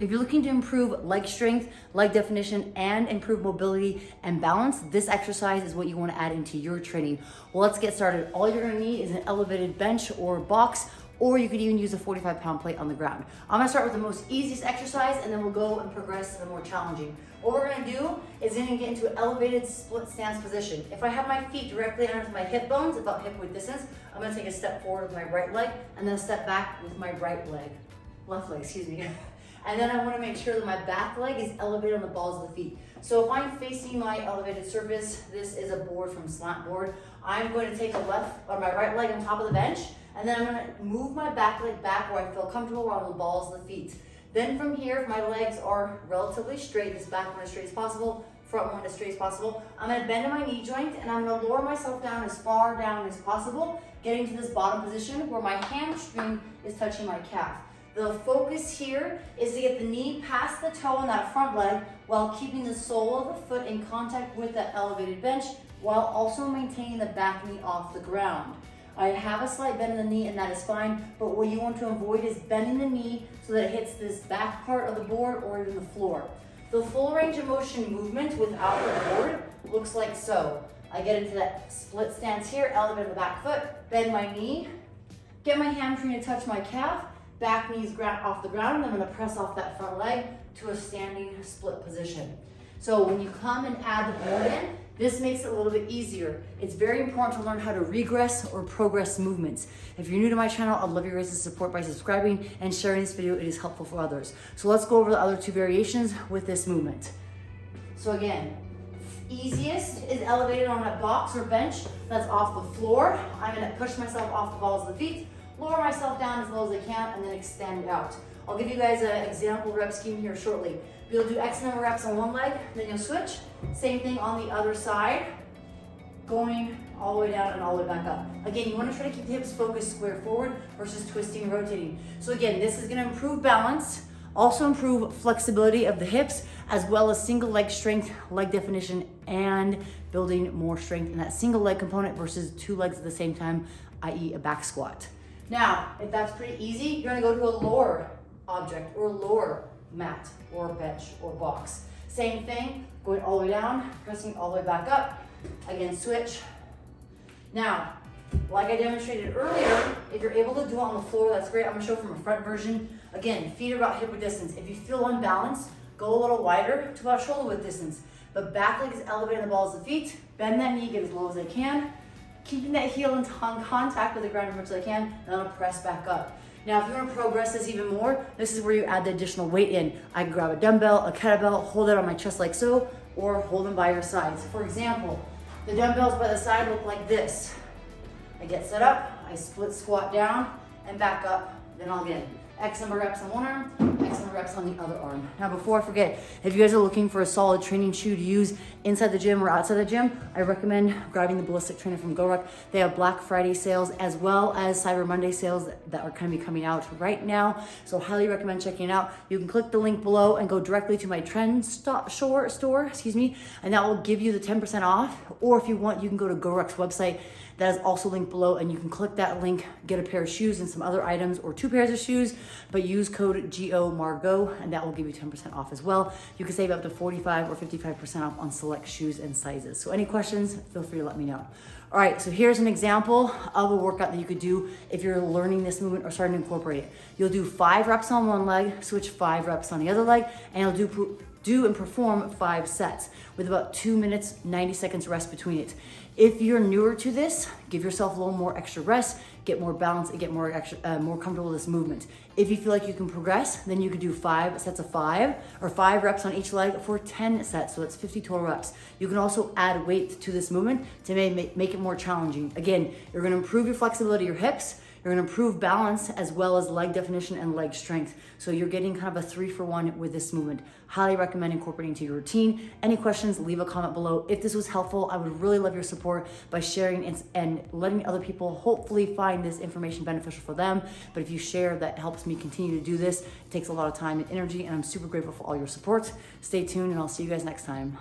If you're looking to improve leg strength, leg definition, and improve mobility and balance, this exercise is what you want to add into your training. Well, let's get started. All you're going to need is an elevated bench or box, or you could even use a 45-pound plate on the ground. I'm gonna start with the most easiest exercise, and then we'll go and progress to the more challenging. What we're gonna do is gonna get into an elevated split stance position. If I have my feet directly underneath my hip bones, about hip width distance, I'm gonna take a step forward with my right leg, and then a step back with my left leg, excuse me. And then I wanna make sure that my back leg is elevated on the balls of the feet. So if I'm facing my elevated surface, this is a board from Slant Board, I'm going to take my right leg on top of the bench, and then I'm gonna move my back leg back where I feel comfortable around the balls of the feet. Then from here, if my legs are relatively straight, this back one as straight as possible, front one as straight as possible, I'm gonna bend in my knee joint and I'm gonna lower myself down as far down as possible, getting to this bottom position where my hamstring is touching my calf. The focus here is to get the knee past the toe on that front leg while keeping the sole of the foot in contact with that elevated bench while also maintaining the back knee off the ground. I have a slight bend in the knee and that is fine, but what you want to avoid is bending the knee so that it hits this back part of the board or even the floor. The full range of motion movement without the board looks like so. I get into that split stance here, elevate the back foot, bend my knee, get my hamstring to touch my calf, back knees off the ground, and I'm gonna press off that front leg to a standing split position. So when you come and add the board in, this makes it a little bit easier. It's very important to learn how to regress or progress movements. If you're new to my channel, I'd love your guys' support by subscribing and sharing this video. It is helpful for others. So let's go over the other two variations with this movement. So again, easiest is elevated on a box or bench that's off the floor. I'm gonna push myself off the balls of the feet, lower myself down as low as I can, and then extend out. I'll give you guys an example rep scheme here shortly. You'll do X number of reps on one leg, then you'll switch. Same thing on the other side, going all the way down and all the way back up. Again, you want to try to keep the hips focused square forward versus twisting and rotating. So again, this is going to improve balance, also improve flexibility of the hips, as well as single leg strength, leg definition, and building more strength in that single leg component versus two legs at the same time, i.e. a back squat. Now, if that's pretty easy, you're gonna go to a lower object or lower mat or bench or box. Same thing, going all the way down, pressing all the way back up. Again, switch. Now, like I demonstrated earlier, if you're able to do it on the floor, that's great. I'm gonna show from a front version. Again, feet are about hip width distance. If you feel unbalanced, go a little wider to about shoulder width distance. But back leg is elevating the balls of the feet, bend that knee, get as low as I can, keeping that heel in contact with the ground as much as I can, and I'll press back up. Now, if you want to progress this even more, this is where you add the additional weight in. I can grab a dumbbell, a kettlebell, hold it on my chest like so, or hold them by your sides. For example, the dumbbells by the side look like this. I get set up, I split squat down and back up, then I'll get X number of reps on one arm, X number of reps on the other arm. Now, before I forget, if you guys are looking for a solid training shoe to use inside the gym or outside the gym, I recommend grabbing the Ballistic Trainer from GoRuck. They have Black Friday sales as well as Cyber Monday sales that are going to be coming out right now. So highly recommend checking it out. You can click the link below and go directly to my Trend store, and that will give you the 10% off. Or if you want, you can go to GoRuck's website. That is also linked below, and you can click that link, get a pair of shoes and some other items, or 2 pairs of shoes, but use code GOMARGO, and that will give you 10% off as well. You can save up to 45 or 55% off on select shoes and sizes. So any questions, feel free to let me know. All right, so here's an example of a workout that you could do if you're learning this movement or starting to incorporate it. You'll do 5 reps on one leg, switch 5 reps on the other leg, and you'll do and perform 5 sets with about 2 minutes, 90 seconds rest between it. If you're newer to this, give yourself a little more extra rest, get more balance, and get more comfortable with this movement. If you feel like you can progress, then you could do 5 sets of 5 or 5 reps on each leg for 10 sets. So that's 50 total reps. You can also add weight to this movement to make it more challenging. Again, you're gonna improve your flexibility of your hips, you're gonna improve balance as well as leg definition and leg strength. So you're getting kind of a 3-for-1 with this movement. Highly recommend incorporating into your routine. Any questions, leave a comment below. If this was helpful, I would really love your support by sharing and letting other people hopefully find this information beneficial for them. But if you share, that helps me continue to do this. It takes a lot of time and energy, and I'm super grateful for all your support. Stay tuned, and I'll see you guys next time.